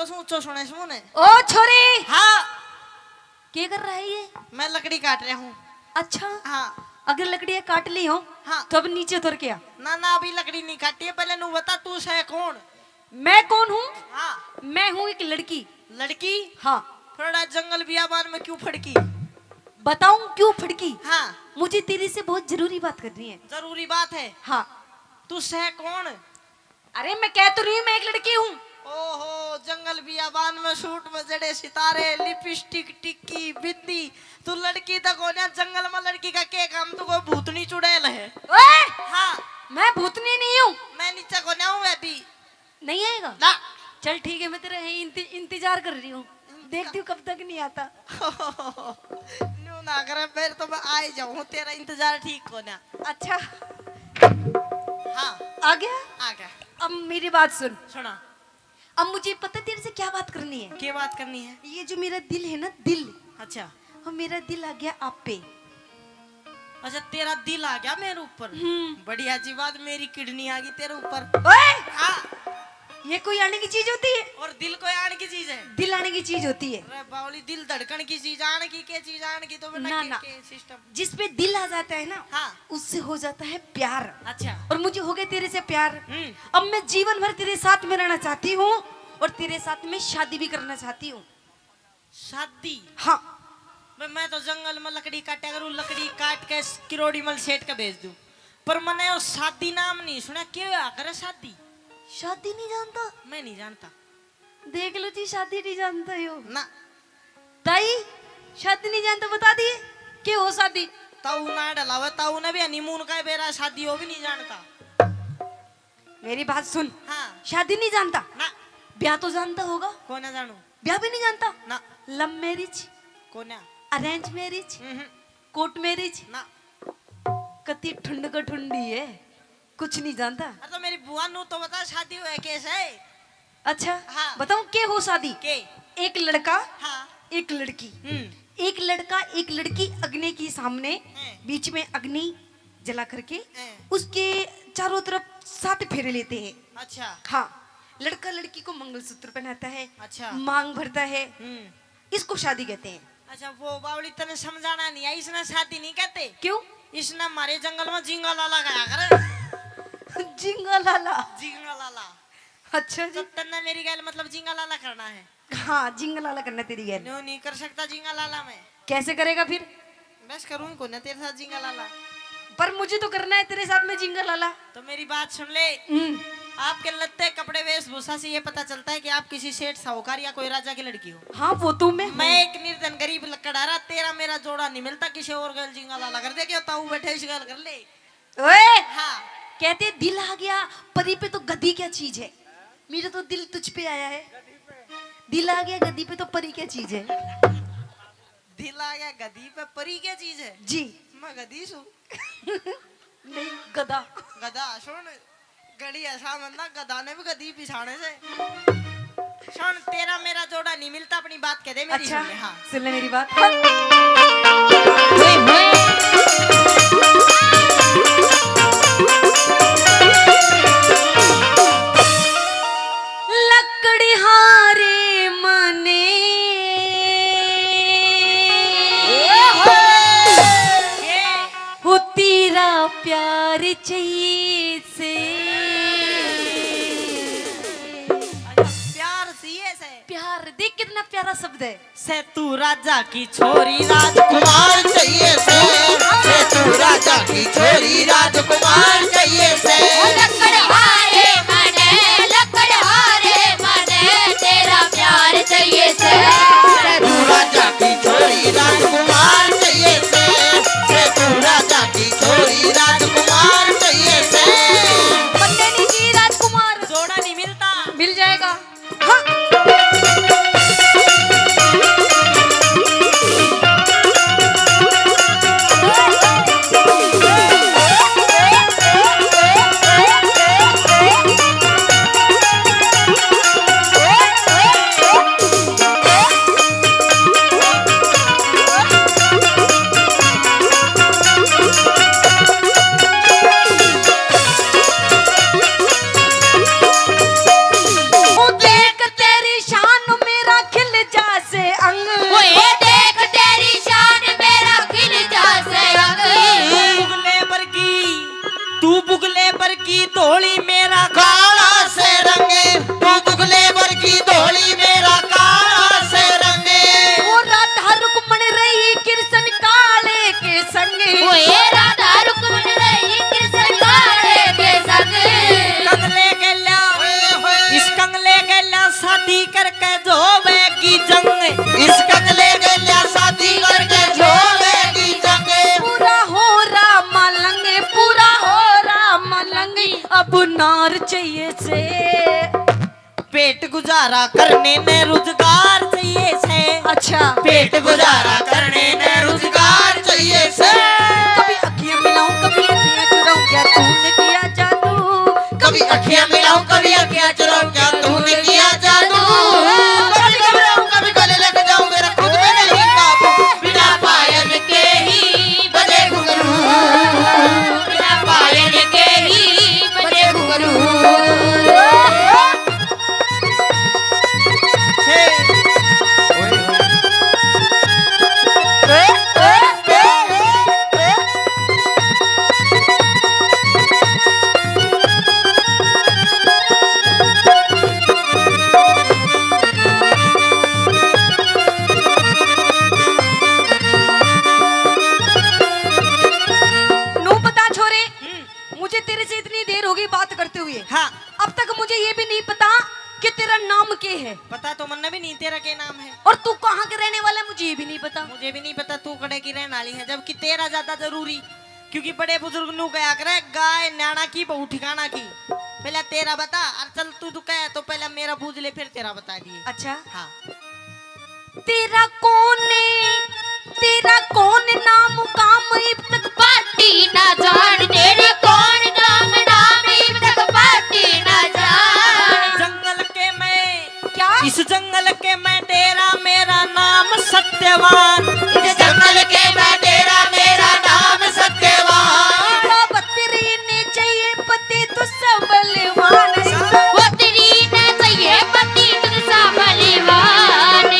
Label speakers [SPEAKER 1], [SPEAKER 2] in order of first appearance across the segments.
[SPEAKER 1] थोड़ा सा ऊंचा सुने सुने।
[SPEAKER 2] ओ छोरी,
[SPEAKER 1] हाँ
[SPEAKER 2] क्या कर रहा है ये?
[SPEAKER 1] मैं लकड़ी काट रहा हूँ।
[SPEAKER 2] अच्छा,
[SPEAKER 1] हाँ
[SPEAKER 2] अगर लकड़ियाँ काट ली हो
[SPEAKER 1] हाँ।
[SPEAKER 2] तो अब नीचे उतर के आ।
[SPEAKER 1] ना ना अभी लकड़ी नहीं काटी है, पहले नू बता तू है कौन?
[SPEAKER 2] मैं कौन हूँ?
[SPEAKER 1] हाँ
[SPEAKER 2] मैं हूँ एक लड़की।
[SPEAKER 1] लड़की?
[SPEAKER 2] हाँ।
[SPEAKER 1] थोड़ा जंगल बियाबान में क्यों फड़की?
[SPEAKER 2] बताऊं क्यों फड़की?
[SPEAKER 1] हाँ
[SPEAKER 2] मुझे तेरे से बहुत जरूरी बात करनी है।
[SPEAKER 1] जरूरी बात है।
[SPEAKER 2] हाँ।
[SPEAKER 1] तू है कौन?
[SPEAKER 2] अरे मैं कह तो रही हूँ मैं एक लड़की हूँ।
[SPEAKER 1] ओहो, जंगल बियाबान में सूट में जड़े सितारे, लिपस्टिक, टिक्की, बिंदी। तू लड़की तक हो ना, जंगल में लड़की का क्या काम? तू को भूतनी चुड़ैल है?
[SPEAKER 2] ओए!
[SPEAKER 1] हाँ
[SPEAKER 2] मैं भूतनी नहीं हूँ।
[SPEAKER 1] मैं नीचे को ना हूँ अभी।
[SPEAKER 2] नहीं आएगा
[SPEAKER 1] ना
[SPEAKER 2] चल ठीक है, मैं तेरा इंतजार कर रही हूँ, देखती हूँ कब तक नहीं आता।
[SPEAKER 1] न्यू ना करे फिर तो मैं आ ही जाऊँ, तेरा इंतजार ठीक हो ना।
[SPEAKER 2] अच्छा
[SPEAKER 1] हाँ
[SPEAKER 2] आ गया।
[SPEAKER 1] आ गया।
[SPEAKER 2] अब मेरी बात सुन।
[SPEAKER 1] सुना।
[SPEAKER 2] अब मुझे पता तेरे से क्या बात करनी है।
[SPEAKER 1] क्या बात करनी है?
[SPEAKER 2] ये जो मेरा दिल है ना, दिल,
[SPEAKER 1] अच्छा
[SPEAKER 2] और मेरा दिल आ गया आप पे।
[SPEAKER 1] अच्छा तेरा दिल आ गया मेरे ऊपर? बड़ी अच्छी बात, मेरी किडनी आ गई तेरे ऊपर।
[SPEAKER 2] ओए!
[SPEAKER 1] हाँ
[SPEAKER 2] ये कोई आने की चीज होती है?
[SPEAKER 1] और दिल कोई आने की चीज है?
[SPEAKER 2] दिल आने की चीज होती है।
[SPEAKER 1] अरे बावली, दिल धड़कन की चीज आने की, क्या चीज आने की? तो
[SPEAKER 2] ना ना,
[SPEAKER 1] सिस्टम
[SPEAKER 2] जिस पे दिल आ जाता है ना,
[SPEAKER 1] हाँ
[SPEAKER 2] उससे हो जाता है प्यार।
[SPEAKER 1] अच्छा।
[SPEAKER 2] और मुझे हो गया तेरे से प्यार। अब मैं जीवन भर तेरे साथ में रहना चाहती हूँ और तेरे साथ में शादी भी करना चाहती हूँ।
[SPEAKER 1] शादी?
[SPEAKER 2] हाँ।
[SPEAKER 1] मैं तो जंगल में लकड़ी काटे करूँ, लकड़ी काट के किरोड़ी मल सेठ का भेज दूं, पर मैंने वो शादी नाम नहीं सुना। क्यों करे शादी?
[SPEAKER 2] शादी नहीं जानता?
[SPEAKER 1] मैं नहीं जानता।
[SPEAKER 2] देख लो जी, शादी नहीं जानता हो
[SPEAKER 1] ना।
[SPEAKER 2] ताई, शादी नहीं जानता, बता दिए क्या हो शादी।
[SPEAKER 1] ताऊ ना डलावे, ताऊ ने भी हनीमून का बेरा शादी हो भी नहीं जानता।
[SPEAKER 2] मेरी बात सुन।
[SPEAKER 1] हाँ।
[SPEAKER 2] शादी नहीं जानता
[SPEAKER 1] ना।
[SPEAKER 2] ब्याह तो जानता होगा?
[SPEAKER 1] कौन ना जानू?
[SPEAKER 2] ब्याह भी नहीं जानता?
[SPEAKER 1] ना।
[SPEAKER 2] लव मैरिज,
[SPEAKER 1] कौन ना?
[SPEAKER 2] अरेंज मैरिज, कोर्ट मैरिज,
[SPEAKER 1] ना।
[SPEAKER 2] कति ठुंड का ठुंडी है, कुछ नहीं जानता।
[SPEAKER 1] अरे तो मेरी बुआ नू तो बता शादी हुआ कैसे?
[SPEAKER 2] अच्छा
[SPEAKER 1] हाँ।
[SPEAKER 2] बताऊं क्या हो शादी?
[SPEAKER 1] के?
[SPEAKER 2] एक लड़का,
[SPEAKER 1] हाँ
[SPEAKER 2] एक लड़की, एक लड़का एक लड़की अग्नि के सामने, बीच में अग्नि जला करके उसके चारों तरफ 7 फेरे लेते हैं।
[SPEAKER 1] अच्छा।
[SPEAKER 2] हाँ। लड़का लड़की को मंगलसूत्र पहनाता है।
[SPEAKER 1] अच्छा।
[SPEAKER 2] मांग भरता है। इसको शादी कहते हैं।
[SPEAKER 1] अच्छा वो बावली तने समझाना नहीं आई, इसने शादी नहीं कहते।
[SPEAKER 2] क्यों?
[SPEAKER 1] इसने हमारे जंगल में जिंगा लाला गाया करे।
[SPEAKER 2] जिंगा लाला?
[SPEAKER 1] जिंगा लाला।
[SPEAKER 2] अच्छा जी।
[SPEAKER 1] तो तन्ने मेरी गैल मतलब जिंगा लाला करना है?
[SPEAKER 2] हाँ, जिंगा लाला करना तेरी गैल।
[SPEAKER 1] नो नहीं कर सकता जिंगा लाला में।
[SPEAKER 2] कैसे करेगा फिर?
[SPEAKER 1] बस करूँ को ना तेरे साथ जिंगा लाला।
[SPEAKER 2] पर मुझे तो करना है तेरे साथ में जिंगा लाला।
[SPEAKER 1] तो मेरी बात सुन ले। आपके लत्ते कपड़े वेशभूषा से ये पता चलता है कि आप किसी सेठ साहूकार या कोई राजा की लड़की हो।
[SPEAKER 2] हाँ वो तो मैं
[SPEAKER 1] एक निर्धन गरीब लकड़हारा, तेरा मेरा जोड़ा नहीं मिलता, किसी और गल जिंगा लाला कर दे। क्या ताऊ बैठे इस गल कर ले।
[SPEAKER 2] ओए!
[SPEAKER 1] हाँ।
[SPEAKER 2] कहते दिल आ गया परी पे तो गधी क्या चीज है? मेरा तो दिल तुझ पे आया है। दिल आ गया गधी पे तो परी क्या चीज है?
[SPEAKER 1] दिल आ गया गधी पे परी क्या चीज है?
[SPEAKER 2] जी।
[SPEAKER 1] मैं गधी सू।
[SPEAKER 2] नहीं, गधा।
[SPEAKER 1] गधा सुन, गड़ी ऐसा बंदा, गधा ने भी गधी पिछाने से। सुन तेरा मेरा जोड़ा नहीं मिलता, अपनी बात कह दे मेरी।
[SPEAKER 2] अच्छा
[SPEAKER 1] सुन ले। हाँ
[SPEAKER 2] सुन ले मेरी बात। लकड़ी हारे मने हो तेरा प्यार चाहिए से।
[SPEAKER 1] प्यार सीए से?
[SPEAKER 2] प्यार देख कितना प्यारा शब्द है।
[SPEAKER 1] से तू राजा की छोरी राजकुमार चाहिए से तू राजा की छोरी राजकुमार चाहिए से।
[SPEAKER 3] लकड़हारे मने तेरा प्यार चाहिए से
[SPEAKER 1] तू राजा की छोरी राजकुमार चाहिए से तू राजा की छोरी राजकुमार चाहिए से।
[SPEAKER 2] बनने नहीं चाहिए राजकुमार,
[SPEAKER 1] जोड़ा नहीं मिलता।
[SPEAKER 2] मिल जाएगा। हाँ।
[SPEAKER 1] की धोली मेरा
[SPEAKER 4] काला से रंगे, तू दुगले बर की धोली मेरा काला से रंगे।
[SPEAKER 2] वो राधा रुक्मण रही कृष्ण काले के संगे।
[SPEAKER 3] ओए राधा रुक्मण रही कृष्ण काले के संग।
[SPEAKER 1] कंगले गेला इस कंगले गेला शादी करके जोवेगी जंग।
[SPEAKER 4] इस कंगले गल्या शादी करके जोवेगी जंगे।
[SPEAKER 2] पूरा हो राम लंगे, पूरा हो राम लंगे, अब नार चाहिए से।
[SPEAKER 1] पेट गुजारा करने ने रोजगार चाहिए से।
[SPEAKER 2] अच्छा
[SPEAKER 4] पेट गुजारा करने ने रोजगार चाहिए से।
[SPEAKER 2] कभी अखियां मिलाऊं कभी अखियां चुराऊं, क्या तूने किया जादू।
[SPEAKER 4] कभी अखियां मिलाऊं कभी अखियां चुराऊं, क्या तूने किया जादू। कभी घबराऊं कभी गले लग जाऊं, मेरा खुद में नहीं काबू। बिना पायल के ही बजे घुंघरू,
[SPEAKER 3] बिना पायल के ही बजे घुंघरू।
[SPEAKER 2] नो पता छोरे, मुझे तेरे से इतनी देर हो गई बात करते हुए।
[SPEAKER 1] हाँ
[SPEAKER 2] अब तक मुझे ये भी नहीं पता कि तेरा नाम क्या है
[SPEAKER 1] पता तो मन भी नहीं तेरा क्या नाम है।
[SPEAKER 2] और तू कहाँ के रहने वाला है, मुझे ये भी नहीं पता।
[SPEAKER 1] मुझे भी नहीं पता तू कड़े की रहने वाली है, जबकि तेरा ज्यादा जरूरी, क्योंकि बड़े बुजुर्ग नु कहा करे गाय न्याणा की बहु ठिकाना की। पहले तेरा बता और चल तू कहे तो पहले मेरा पूछ ले फिर तेरा बता दिए।
[SPEAKER 2] अच्छा
[SPEAKER 1] हाँ
[SPEAKER 2] तेरा कौन नाम काम अब तक
[SPEAKER 3] पाटी ना जान तेरे कौन नाम नाम इब तक पाटी ना जान।
[SPEAKER 1] जंगल के मैं
[SPEAKER 2] क्या
[SPEAKER 1] इस जंगल के मैं डेरा मेरा नाम सत्यवान।
[SPEAKER 4] इस जंगल के मैं तेरा मेरा नाम सत्यवान।
[SPEAKER 2] बड़ा बतरीने चाहिए पति तो सब बलवान।
[SPEAKER 3] वो तेरी ना चाहिए पति तुझसा बलवान।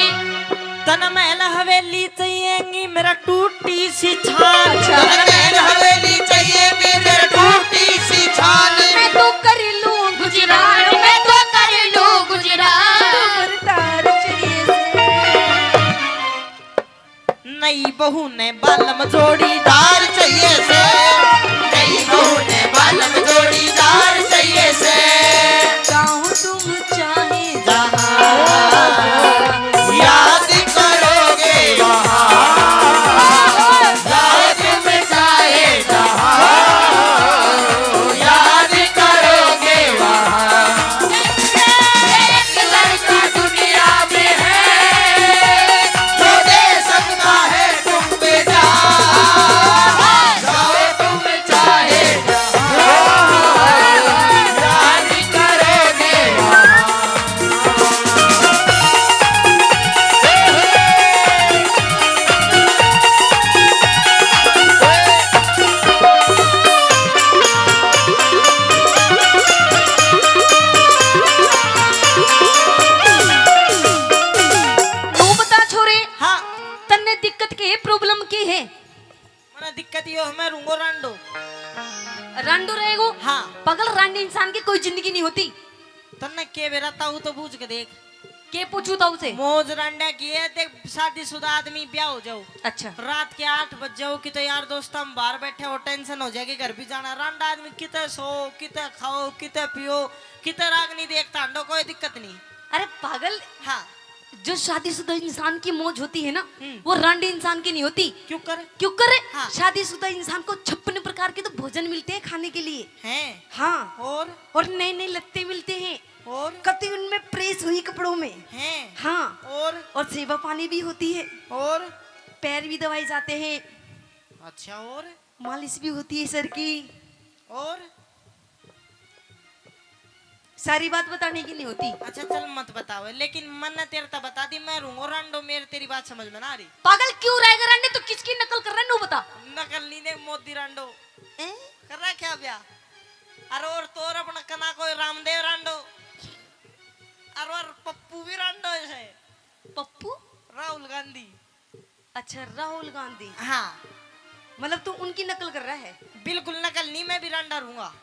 [SPEAKER 1] तन महल हवेली चाहिएगी मेरा टूटी सी छान।
[SPEAKER 4] तन महल हवेली चाहिए मेरे टूटी सी छान।
[SPEAKER 2] मैं तो कर लूं गुजरान,
[SPEAKER 3] मैं तो कर लूं गुजरात।
[SPEAKER 2] बरतार चाहिए से।
[SPEAKER 1] नई बहू ने बालम जोड़ीदार
[SPEAKER 4] दार चाहिए से, नई बहू ने बालम जोड़ीदार चाहिए से।
[SPEAKER 2] गाँव तुम चाहे
[SPEAKER 4] याद करोगे वहाँ, याद में चाहे जहाँ, याद करोगे वहाँ। एक लड़का दुनिया में है, जो दे सकता है तुम पे जान। जाओ तुम चाहे जहाँ, याद करोगे वहाँ।
[SPEAKER 2] नो बता छोरे,
[SPEAKER 1] हाँ
[SPEAKER 2] तन्ने दिक्कत के प्रॉब्लम के है।
[SPEAKER 1] मना दिक्कत यो हमें रूंगो रांडो।
[SPEAKER 2] रांडो रहेगो।
[SPEAKER 1] हाँ
[SPEAKER 2] पगल रांडे इंसान की कोई जिंदगी नहीं होती।
[SPEAKER 1] तन्ने के बेराता हूँ तो पूछ के देख।
[SPEAKER 2] के पूछू था उसे।
[SPEAKER 1] मौज रांडा की है देख, शादीशुदा आदमी ब्याह हो जाओ
[SPEAKER 2] अच्छा
[SPEAKER 1] रात के 8 बज जाओ कि तो यार दोस्त हम बाहर बैठे हो टेंशन हो जाएगी घर भी जाना। रांडा आदमी किते सो किते खाओ किते पियो किते राग नहीं देखता अंडो कोई दिक्कत नहीं।
[SPEAKER 2] अरे पागल,
[SPEAKER 1] हाँ
[SPEAKER 2] जो शादीशुदा इंसान की मौज होती है ना,
[SPEAKER 1] हम्म।
[SPEAKER 2] वो रांडे इंसान की नहीं होती।
[SPEAKER 1] क्यों करे
[SPEAKER 2] क्यों करे?
[SPEAKER 1] हाँ।
[SPEAKER 2] शादीशुदा इंसान को 56 प्रकार के तो भोजन मिलते हैं खाने के लिए।
[SPEAKER 1] हैं
[SPEAKER 2] हाँ
[SPEAKER 1] और
[SPEAKER 2] नए नए लत्ते मिलते हैं,
[SPEAKER 1] और
[SPEAKER 2] कति उनमें प्रेस हुई कपड़ों में।
[SPEAKER 1] हैं
[SPEAKER 2] हाँ
[SPEAKER 1] और
[SPEAKER 2] सेवा पानी भी होती है,
[SPEAKER 1] और
[SPEAKER 2] पैर भी दबाए जाते हैं,
[SPEAKER 1] अच्छा और
[SPEAKER 2] मालिश भी होती है सर की।
[SPEAKER 1] और
[SPEAKER 2] सारी बात बताने की नहीं होती।
[SPEAKER 1] अच्छा चल मत बताओ, लेकिन मन ने तेरे तो बता दी मैं रूंगो रांडो मेरे तेरी बात समझ में ना आ रही।
[SPEAKER 2] पागल क्यों रहेगा रांडे, तो किसकी नकल कर रहा है नो बता।
[SPEAKER 1] नकल नहीं ने मोदी रांडो कर रहा है क्या ब्याह। अरे और तोर अपना कना कोई रामदेव रांडो और पप्पू भी रांडो है।
[SPEAKER 2] पप्पू?
[SPEAKER 1] राहुल गांधी।
[SPEAKER 2] अच्छा राहुल गांधी,
[SPEAKER 1] हाँ
[SPEAKER 2] मतलब तू उनकी नकल कर रहा है।
[SPEAKER 1] बिल्कुल नकल नहीं, मैं भी रांडा रहूंगा।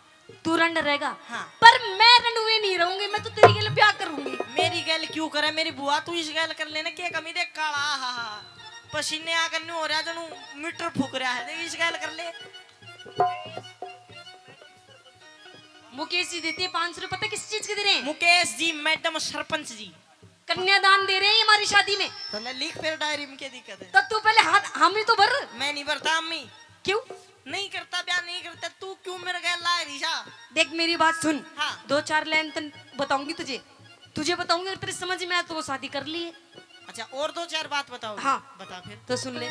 [SPEAKER 2] तू रंड रहेगा
[SPEAKER 1] हाँ।
[SPEAKER 2] पर मैं रंडुए नहीं रहूंगी, मैं तो तेरी के लिए ब्याह करूंगी।
[SPEAKER 1] मेरी गैल क्यों करे मेरी बुआ, तू इस गैल कर लेना के कमी देख काला हा हा पसीने आकर नहीं हो रहा जनू मीटर फूक रहा है, देख इस गैल कर ले।
[SPEAKER 2] मुकेश जी देते हैं 500 रुपए, पता किस चीज के दे रहे हैं?
[SPEAKER 1] मुकेश जी मैडम सरपंच जी
[SPEAKER 2] कन्यादान दे रहे हैं हमारी शादी में।
[SPEAKER 1] चले लिख फिर डायरी में क्या दिक्कत है?
[SPEAKER 2] तब तू पहले हाथ हम ही तो भर।
[SPEAKER 1] मैं नहीं भरता अम्मी,
[SPEAKER 2] क्यों?
[SPEAKER 1] नहीं करता ब्याह नहीं करता, तू क्यों मेरे गैल ला रिशा?
[SPEAKER 2] देख मेरी बात सुन,
[SPEAKER 1] हाँ।
[SPEAKER 2] 2-4 लाइन तो बताऊंगी तुझे बताऊंगी, अगर तेरे समझ में आया तो वो शादी कर लिए।
[SPEAKER 1] अच्छा और 2-4 बात बताओ।
[SPEAKER 2] हाँ।
[SPEAKER 1] बता फिर।
[SPEAKER 2] तो सुन ले।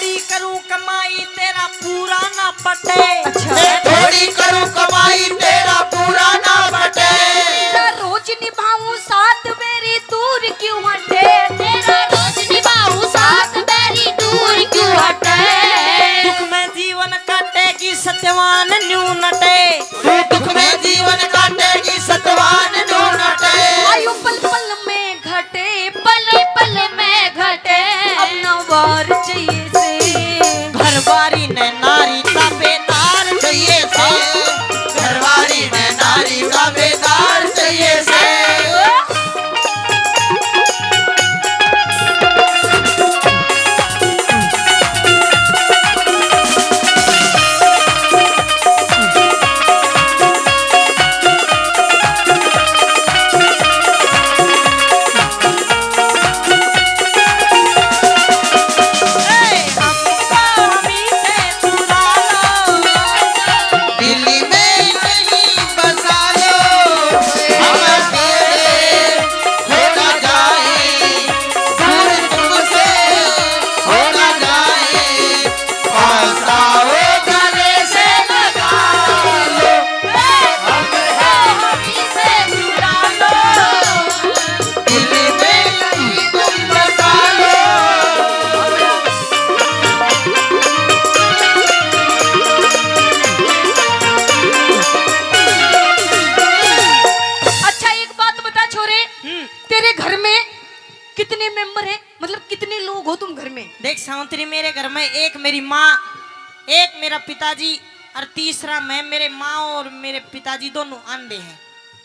[SPEAKER 1] थोड़ी करूं कमाई तेरा पूरा ना पटे।
[SPEAKER 2] अच्छा
[SPEAKER 4] थोड़ी करूं कमाई तेरा पूरा ना बटे।
[SPEAKER 2] तेरा रोज निभाऊं साथ मेरी दूर क्यों हटे?
[SPEAKER 3] तेरा रोज निभाऊं साथ मेरी दूर क्यों हटे?
[SPEAKER 1] दुख में जीवन काटेगी सत्यवान न्यू नटे।
[SPEAKER 4] दुख में जीवन काटेगी सतवान ढूंढटे।
[SPEAKER 2] आयु पल पल में घटे,
[SPEAKER 3] पल पल में घटे।
[SPEAKER 2] अपना वार चाहिए से।
[SPEAKER 1] घर बारी ने नारी ताबेदार
[SPEAKER 4] चाहिए से घरवारी में नारी का बेदार चाहिए से। दिल्ली में कहीं बसा लो, हम तेरे हो ना जाए, दूर तुमसे हो ना जाए, पछताओ गले से लगा लो, हम हैं
[SPEAKER 3] से जुड़ा लो।
[SPEAKER 4] दिल्ली में कहीं तुम बसा लो।
[SPEAKER 2] अच्छा एक बात बता छोरे, तेरे घर में कितने मेंबर हैं? मतलब कितने लोग हो तुम घर में?
[SPEAKER 1] देख सावंतरी, मेरे घर में एक मेरी माँ, एक मेरा पिताजी और तीसरा मैं। मेरे माँ और मेरे पिताजी दोनों अंधे हैं।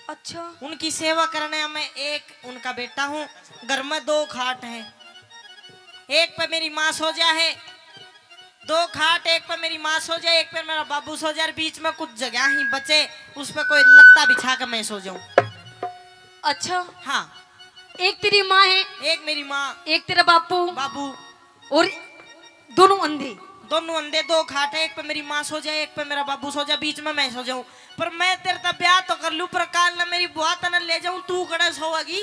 [SPEAKER 2] अच्छा
[SPEAKER 1] उनकी सेवा करने में एक उनका बेटा हूँ। घर में 2 खाट हैं, एक पे मेरी माँ सो जाए, 2 खाट, एक पे मेरी माँ सो जाए, एक पे मेरा बाबू सो जाए, बीच में कुछ जगह ही बचे, उस पे कोई लत्ता बिछा कर मैं सो जाऊं।
[SPEAKER 2] अच्छा,
[SPEAKER 1] हाँ,
[SPEAKER 2] एक तेरी माँ है,
[SPEAKER 1] एक मेरी माँ,
[SPEAKER 2] एक तेरा बापू
[SPEAKER 1] बाबू,
[SPEAKER 2] और दोनों अंधे।
[SPEAKER 1] दोनों अंधे। 2 खाट है, एक पे मेरी माँ सो जाए, एक पे मेरा बाबू सो जाए, बीच में मैं सो जाऊं। पर मैं तेरे तब ब्याह तो कर लूं, पर काल ना मेरी बुआ तना ले जाऊं, तू कड़े सोगी?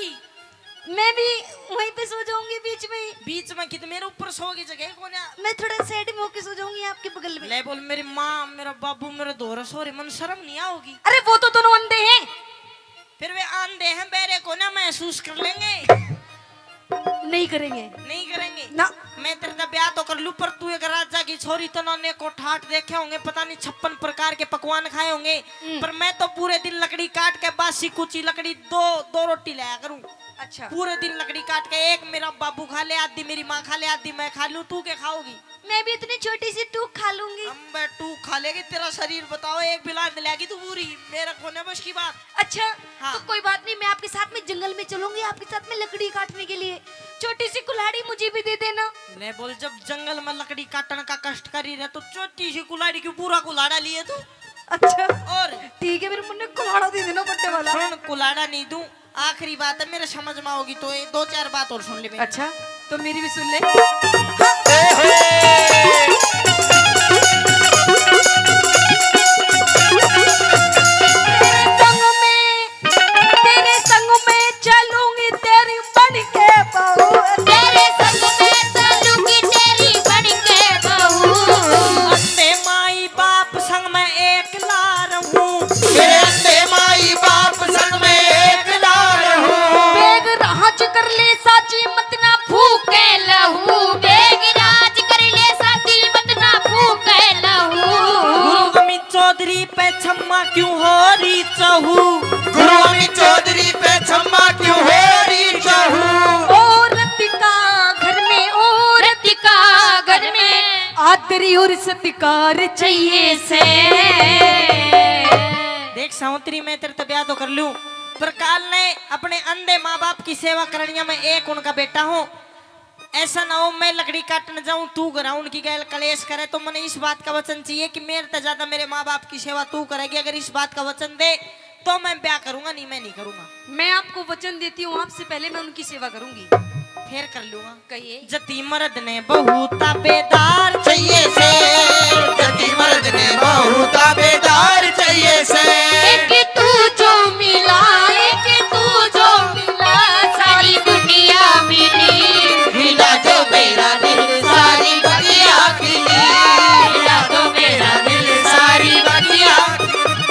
[SPEAKER 2] मैं भी वहीं पे सो जाऊंगी बीच में ही।
[SPEAKER 1] बीच में कितने मेरे ऊपर सोगी जगह कौन है?
[SPEAKER 2] मैं थोड़ा साइड में होके सो जाऊंगी आपके बगल में।
[SPEAKER 1] ले बोल, मेरी माँ मेरा बाबू मेरे दोहरा सो रहे, मन शर्म नहीं आओगी?
[SPEAKER 2] अरे वो तो दोनों अंधे हैं।
[SPEAKER 1] फिर वे अंधे हैं, बेरे को ना महसूस कर लेंगे?
[SPEAKER 2] नहीं करेंगे।
[SPEAKER 1] नहीं करेंगे
[SPEAKER 2] ना।
[SPEAKER 1] मैं तेरे तब ब्याह तो कर लूं, पर तू एक राजा की छोरी तो ने को ठाट देखे होंगे, पता नहीं 56 प्रकार के पकवान खाए होंगे, पर मैं तो पूरे दिन लकड़ी काट के बासी कुची लकड़ी दो रोटी लाया करूं।
[SPEAKER 2] अच्छा
[SPEAKER 1] पूरे दिन लकड़ी काट के, एक मेरा बाबू खा ले, आधी मेरी माँ खा ले, आधी मैं खा लूं। तू क्या खाओगी?
[SPEAKER 2] मैं भी इतनी छोटी सी टूक खा लूंगी।
[SPEAKER 1] अम्बे तू खा लेगी, तेरा शरीर बताओ, एक बिलान दिलाएगी तू पूरी, मेरा कोने बस की बात।
[SPEAKER 2] अच्छा
[SPEAKER 1] हाँ।
[SPEAKER 2] तो कोई बात नहीं, मैं आपके साथ में जंगल में चलूंगी, आपके साथ में लकड़ी काटने के लिए। छोटी सी कुल्हाड़ी मुझे भी दे देना।
[SPEAKER 1] ले बोल, जब जंगल में लकड़ी काटने का कष्ट करी रहे तो छोटी सी कुल्हाड़ी की पूरा कुल्हाड़ा लिए तू?
[SPEAKER 2] अच्छा
[SPEAKER 1] और
[SPEAKER 2] ठीक है, मेरे मुन्ने कुल्हाड़ा दे देना बट्टे वाला।
[SPEAKER 1] सुन, कुल्हाड़ा नहीं दूं, आखिरी बात है, मेरे समझ में आओगी तो ये 2-4 बात और सुन ले मेरी।
[SPEAKER 2] अच्छा तो मेरी भी सुन ले। तेरे संग में चलूंगी तेरी बन के बहू।
[SPEAKER 3] तेरे संग में चलूंगी तेरी बन के बहू।
[SPEAKER 1] अंधे माई बाप संग में एक ला रहूं,
[SPEAKER 4] मेरे अंधे माई बाप संग में एक ला रहूं।
[SPEAKER 2] बेग राज कर ले साची मत ना
[SPEAKER 3] भूखे लहू बेगरा
[SPEAKER 1] बहू।
[SPEAKER 4] गुरु अमी चौधरी पे क्षमा क्यों हो रही चाहू।
[SPEAKER 2] औरत का घर में औरत
[SPEAKER 3] का घर में
[SPEAKER 2] आदरी और सत्कार चाहिए से।
[SPEAKER 1] देख सावित्री, मैं तेरे तो ब्याह तो कर लूं, पर काल ने अपने अंधे माँ बाप की सेवा करनिया में एक उनका बेटा हूँ। ऐसा ना हो मैं लकड़ी काटने जाऊं, तू ग्राउंड की गैल कलेश करे, तो मैंने इस बात का वचन चाहिए कि मेरे से ज्यादा मेरे माँ बाप की सेवा तू करेगी। अगर इस बात का वचन दे तो मैं ब्याह करूंगा, नहीं मैं नहीं करूंगा।
[SPEAKER 2] मैं आपको वचन देती हूँ, आपसे पहले मैं उनकी सेवा करूंगी।
[SPEAKER 1] फिर कर लूंगा।
[SPEAKER 2] कहिए।
[SPEAKER 1] जती मर्द ने बहु ताबेदार
[SPEAKER 4] चाहिए से, जति मर्द ने बहु ताबेदार चाहिए से।
[SPEAKER 3] एक तू जो मिला, एक तू जो मिला, सारी दुनिया मिली।
[SPEAKER 4] हिला जो मेरा दिल सारी बगिया खिली।
[SPEAKER 3] हिला तो मेरा दिल सारी बगिया,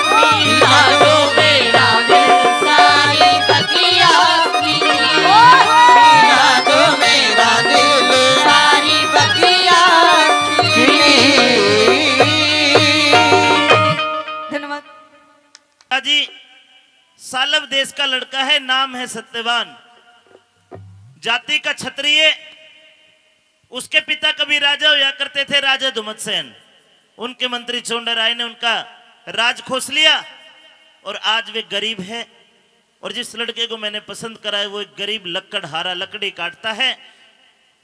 [SPEAKER 3] हिला तो मेरा दिल सारी बगिया मिली।
[SPEAKER 4] हिला तो मेरा दिल
[SPEAKER 3] सारी बगिया
[SPEAKER 2] धन्यवाद।
[SPEAKER 5] जी सालब देश का लड़का है, नाम है सत्यवान, जाति का क्षत्रिय। उसके पिता कभी राजा हुआ करते थे, राजा धुमतसेन। उनके मंत्री चोंडराय ने उनका राज खोस लिया और आज वे गरीब है। और जिस लड़के को मैंने पसंद करा है वो एक गरीब लकड़हारा, लकड़ी काटता है,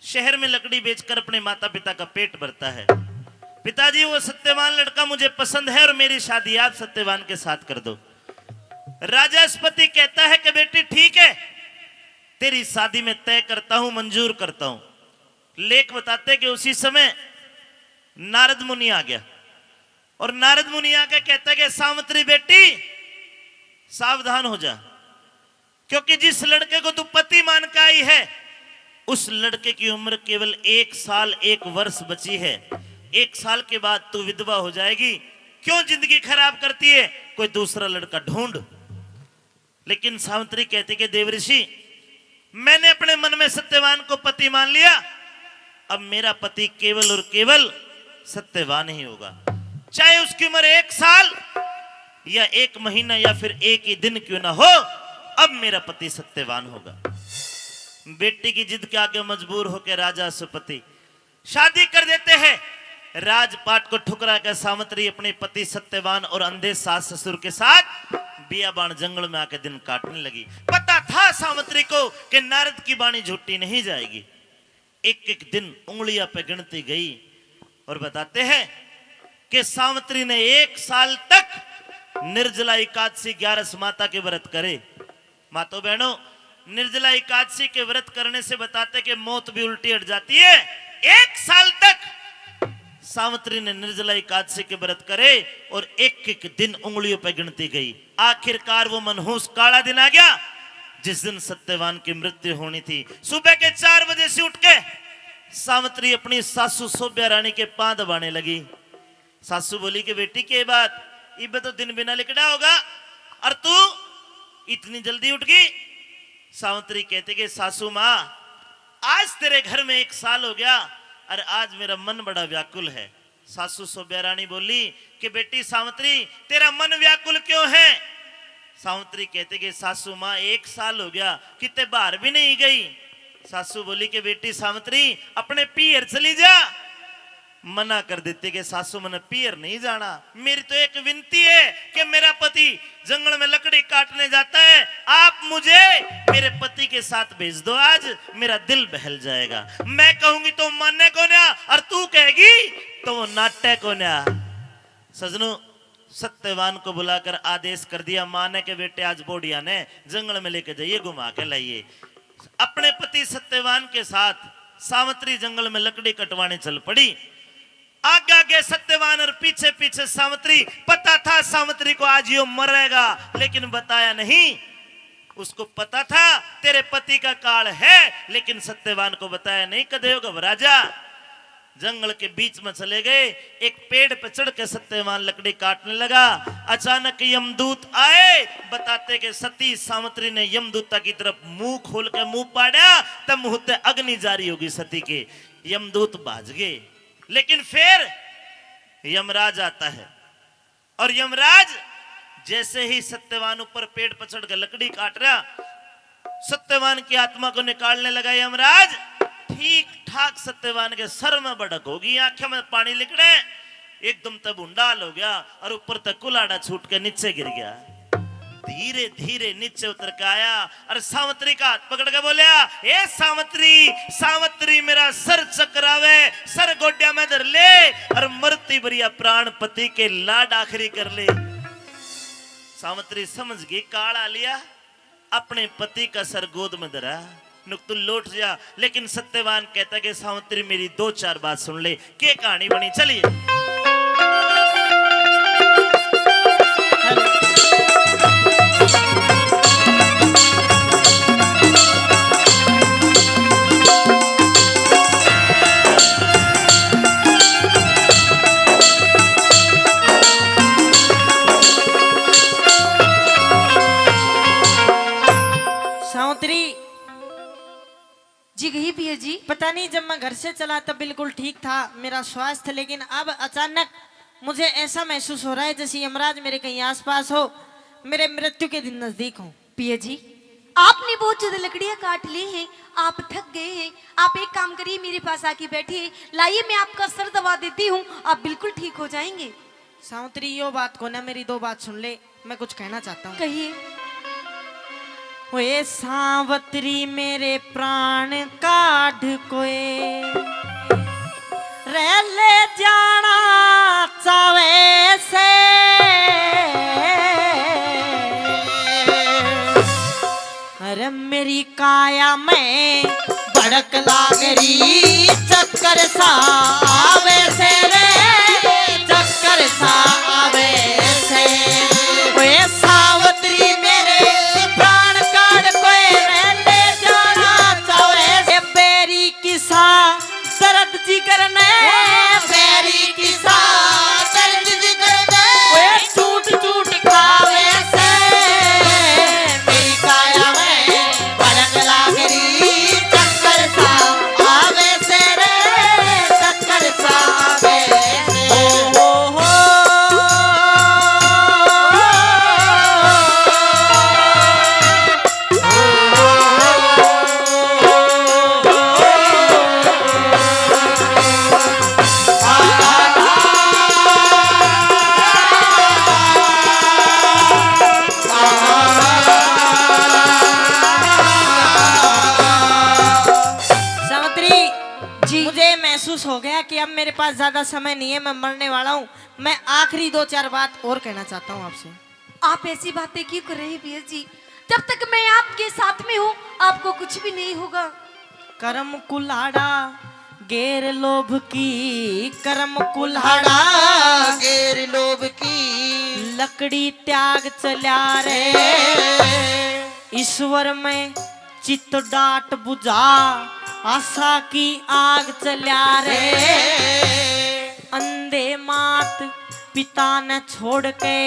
[SPEAKER 5] शहर में लकड़ी बेचकर अपने माता पिता का पेट भरता है। पिताजी वो सत्यवान लड़का मुझे पसंद है और मेरी शादी आप सत्यवान के साथ कर दो। राजास्पति कहता है कि बेटी ठीक है, तेरी शादी में तय करता हूं, मंजूर करता हूं। लेख बताते कि उसी समय नारद मुनि आ गया और नारद मुनि आके कहता है कि सावित्री बेटी सावधान हो जा, क्योंकि जिस लड़के को तू पति मान के आई है उस लड़के की उम्र केवल 1 साल 1 वर्ष बची है। 1 साल के बाद तू विधवा हो जाएगी। क्यों जिंदगी खराब करती है, कोई दूसरा लड़का ढूंढ। लेकिन सावित्री कहती कि देवऋषि, मैंने अपने मन में सत्यवान को पति मान लिया, अब मेरा पति केवल और केवल सत्यवान ही होगा। चाहे उसकी उम्र 1 साल या 1 महीना या फिर 1 ही दिन क्यों ना हो, अब मेरा पति सत्यवान होगा। बेटी की जिद के आगे मजबूर होकर राजा अश्वपति शादी कर देते हैं। राजपाट को ठुकरा कर सावित्री अपने पति सत्यवान और अंधे सास ससुर के साथ बियाबान जंगल में आकर दिन काटने लगी। पता था सावित्री को कि नारद की वाणी झूठी नहीं जाएगी। एक एक दिन उंगलियां पे गिनती गई और बताते हैं कि सावित्री ने 1 साल तक निर्जला एकादशी 11 माता के व्रत करे। मातो बहनों, निर्जला एकादशी के व्रत करने से बताते कि मौत भी उल्टी हट जाती है। 1 साल तक सावित्री ने निर्जला एकादशी के व्रत करे और एक एक दिन उंगलियों पर गिनती गई। आखिरकार वो मनहूस काला दिन आ गया जिस दिन सत्यवान की मृत्यु होनी थी। सुबह के 4 बजे से उठ के सावित्री अपनी सासू सोभ्या रानी के पांव दबाने लगी। सासू बोली कि बेटी के बात, इब तो दिन बिना लिकड़ा होगा और तू इतनी जल्दी उठ गई। सावित्री कहते कि सासू माँ, आज तेरे घर में 1 साल हो गया और आज मेरा मन बड़ा व्याकुल है। सासू सोभ्या रानी बोली कि बेटी सावित्री, तेरा मन व्याकुल क्यों है? सावित्री कहते कि सासू माँ 1 साल हो गया, कितने बाहर भी नहीं गई। सासू बोली कि बेटी सावित्री, अपने पीर चली जा। मना कर देते कि सासू मैंने पीर नहीं जाना, मेरी तो एक विनती है कि मेरा पति जंगल में लकड़ी काटने जाता है, आप मुझे मेरे पति के साथ भेज दो, आज मेरा दिल बहल जाएगा। मैं कहूंगी तो मानने को ना, और तू कहेगी तो वो नाट्य को ना। सजनों, सत्यवान को बुलाकर आदेश कर दिया, माने के बेटे आज बोडिया ने जंगल में लेके जाइए, घुमा के लाइए। अपने पति सत्यवान के साथ सावित्री जंगल में लकड़ी कटवाने चल पड़ी। आगे आगे सत्यवान और पीछे पीछे सावित्री। पता था सावित्री को आज यो मरेगा, लेकिन बताया नहीं। उसको पता था तेरे पति का काल है, लेकिन सत्यवान को बताया नहीं। कदे हो घबरा जा। जंगल के बीच में चले गए, एक पेड़ पर चढ़ के सत्यवान लकड़ी काटने लगा। अचानक यमदूत आए। बताते कि सती सावित्री ने यमदूता की तरफ मुंह खोल के मुंह पाड़ा, तब मुंह से अग्नि जारी होगी सती के। यमदूत भाज गए, लेकिन फिर यमराज आता है और यमराज जैसे ही सत्यवान ऊपर पेड़ पर चढ़ कर लकड़ी काट रहा, सत्यवान की आत्मा को निकालने लगा यमराज। ठीक ठाक सत्यवान के सर में बढ़क होगी, आंखें में पानी लिकड़े, एकदम तब उंडाल हो गया और ऊपर तक कुलाड़ा छूट के नीचे गिर गया। धीरे धीरे नीचे उतर के आया और सावत्री का हाथ पकड़ के बोलिया, ए सावत्री, सावत्री मेरा सर चकरावे, सर गोड्या में धर ले और मरती बरिया प्राण पति के लाड आखिरी कर ले। सावत्री समझ गई, काढ़ा लिया, अपने पति का सर गोद में धरा, नुक तू लौट जा। लेकिन सत्यवान कहता कि सावत्री मेरी 2-4 बात सुन ले, क्या कहानी बनी, चलिए।
[SPEAKER 1] सावत्री
[SPEAKER 2] जी कहिए पिया जी।
[SPEAKER 1] पता नहीं, जब मैं घर से चला तब बिल्कुल ठीक था मेरा स्वास्थ्य, लेकिन अब अचानक मुझे ऐसा महसूस हो रहा है जैसे यमराज मेरे कहीं आसपास हो, मेरे मृत्यु के दिन नजदीक हो।
[SPEAKER 2] पिया जी, आपने बहुत ज्यादा लकड़ियां काट ली हैं, आप थक गए हैं, आप एक काम करिए, मेरे पास आके बैठिए, लाइए मैं आपका सर दबा देती हूँ, आप बिल्कुल ठीक हो जाएंगे।
[SPEAKER 1] सावत्री यो बात को ना, मेरी 2 बात सुन ले, मैं कुछ कहना चाहता हूँ।
[SPEAKER 2] कहिए।
[SPEAKER 1] ओए सावत्री मेरे प्राण काढ़ कोए, रह ले जाना चावे से, अरे मेरी काया में भड़क लागरी, चक्कर सा आवे से रे, चक्कर सा आवे से। ओए सावत्री मेरे प्राण काढ़ कोए, रह ले जाना चावे से, बेरी किसा दर्द जिगर ने, बेरी किसा दर्द जिगर ने, ओए टूट टूट खावे से, मेरी काया में भड़क लागरी, चक्कर सा आवे से रे, चक्कर सा आवे से। ओ हो
[SPEAKER 2] जी
[SPEAKER 1] मुझे महसूस हो गया कि अब मेरे पास ज्यादा समय नहीं है, मैं मरने वाला हूँ। मैं आखिरी 2-4 बात और कहना चाहता हूँ आपसे।
[SPEAKER 2] आप ऐसी बातें क्यों कर रहे हैं पिया जी? जब तक मैं आपके साथ में हूँ आपको कुछ भी नहीं होगा।
[SPEAKER 1] करम कुल्हाड़ा गेर लोभ की, करम कुल्हाड़ा
[SPEAKER 4] गेर लोभ की,
[SPEAKER 1] लकड़ी त्याग चल्या रे, ईश्वर में चित्त डाट बुझा, आशा की आग चल्या रे, अंधे मात पिता ने छोड़ के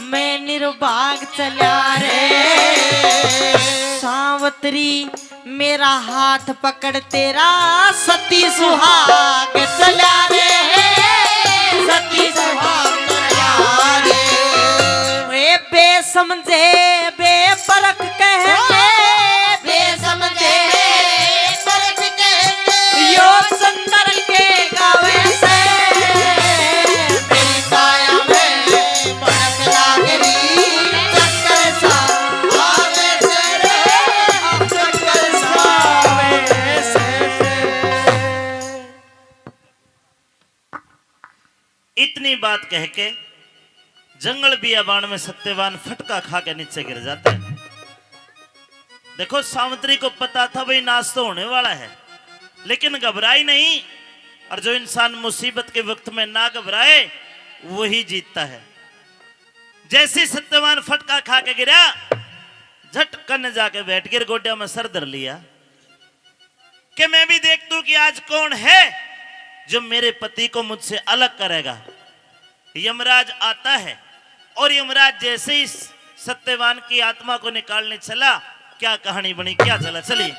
[SPEAKER 1] मैं निर्भाग चल्या रे, सावत्री मेरा हाथ पकड़ तेरा सती सुहाग चल्या रे, सती सुहाग चल्या रे। वे बेसमझे बेपरख कहते, बेसमझे बेपरख कहते, यो चंदर के गावे से, मेरी काया में भड़क लागरी, चक्कर सा आवे से रे, चक्कर सा आवे से।
[SPEAKER 5] इतनी बात कह के जंगल बियाबान में सत्यवान फटका खा के नीचे गिर जाता है। देखो सावित्री को पता था भाई नाश तो होने वाला है, लेकिन घबराई नहीं। और जो इंसान मुसीबत के वक्त में ना घबराए वही जीतता है। जैसे सत्यवान फटका खा के गिरा, झटकन जाके बैठ गिर, गोड्या में सर धर लिया कि मैं भी देख तू कि आज कौन है जो मेरे पति को मुझसे अलग करेगा। यमराज आता है और यमराज जैसे ही सत्यवान की आत्मा को निकालने चला, क्या कहानी बनी, क्या चला, चलिए।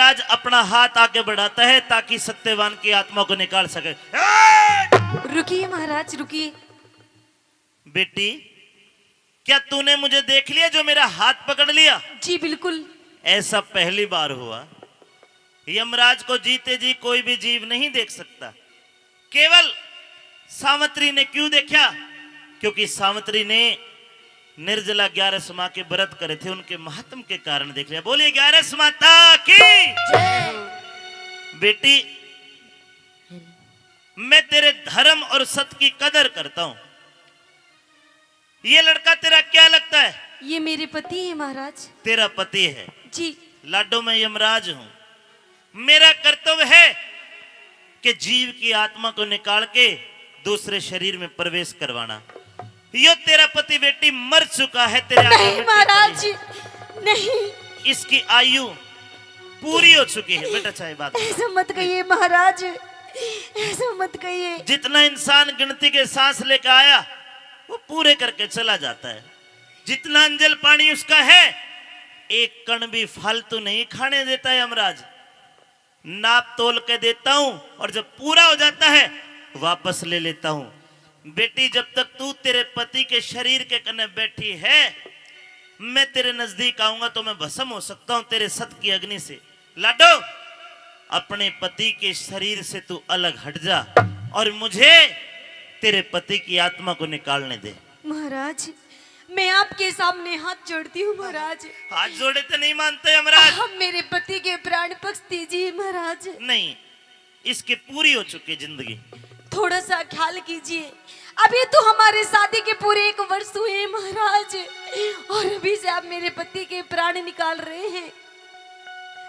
[SPEAKER 5] यमराज अपना हाथ आगे बढ़ाता है ताकि सत्यवान की आत्मा को निकाल सके।
[SPEAKER 2] रुकिए महाराज रुकिए।
[SPEAKER 5] बेटी, क्या तूने मुझे देख लिया जो मेरा हाथ पकड़ लिया?
[SPEAKER 2] जी बिल्कुल।
[SPEAKER 5] ऐसा पहली बार हुआ। यमराज को जीते जी कोई भी जीव नहीं देख सकता। केवल सावित्री ने क्यों देखा? क्योंकि सावित्री ने निर्जला 11 माह के व्रत करे थे, उनके महात्म के कारण देख लिया। बोलिए 11 माता की। बेटी, मैं तेरे धर्म और सत्य की कदर करता हूं। ये लड़का तेरा क्या लगता है?
[SPEAKER 2] ये मेरे पति है महाराज।
[SPEAKER 5] तेरा पति है?
[SPEAKER 2] जी।
[SPEAKER 5] लाडो, मैं यमराज हूं। मेरा कर्तव्य है कि जीव की आत्मा को निकाल के दूसरे शरीर में प्रवेश करवाना। यो तेरा पति बेटी मर चुका है, तेरे आगे
[SPEAKER 2] नहीं
[SPEAKER 5] मिट्टी
[SPEAKER 2] महाराज
[SPEAKER 5] पड़ी है।
[SPEAKER 2] नहीं,
[SPEAKER 5] इसकी आयु पूरी हो चुकी है। बेटा चाहे बात
[SPEAKER 2] ऐसा मत कहिए महाराज, ऐसा मत कहिए।
[SPEAKER 5] जितना इंसान गिनती के सांस लेकर आया वो पूरे करके चला जाता है। जितना अंजल पानी उसका है, एक कण भी फालतू नहीं खाने देता है यमराज। नाप तोल के देता हूं और जब पूरा हो जाता है वापस ले लेता हूं। बेटी, जब तक तू तेरे पति के शरीर के कने बैठी है, मैं तेरे नजदीक आऊंगा तो मैं भस्म हो सकता हूं तेरे सत की अग्नि से। लाडो, अपने पति के शरीर से तू अलग हट जा और मुझे तेरे पति की आत्मा को निकालने दे।
[SPEAKER 2] महाराज, मैं आपके सामने हाथ जोड़ती हूँ महाराज।
[SPEAKER 5] हाथ जोड़े तो नहीं मानते यमराज?
[SPEAKER 2] हम मेरे पति के प्राण बख्श दीजिए महाराज।
[SPEAKER 5] नहीं, इसकी पूरी हो चुकी जिंदगी।
[SPEAKER 2] थोड़ा सा ख्याल कीजिए, अभी तो हमारे शादी के पूरे 1 वर्ष हुए हैं महाराज, और अभी से आप मेरे पति के प्राण निकाल रहे हैं।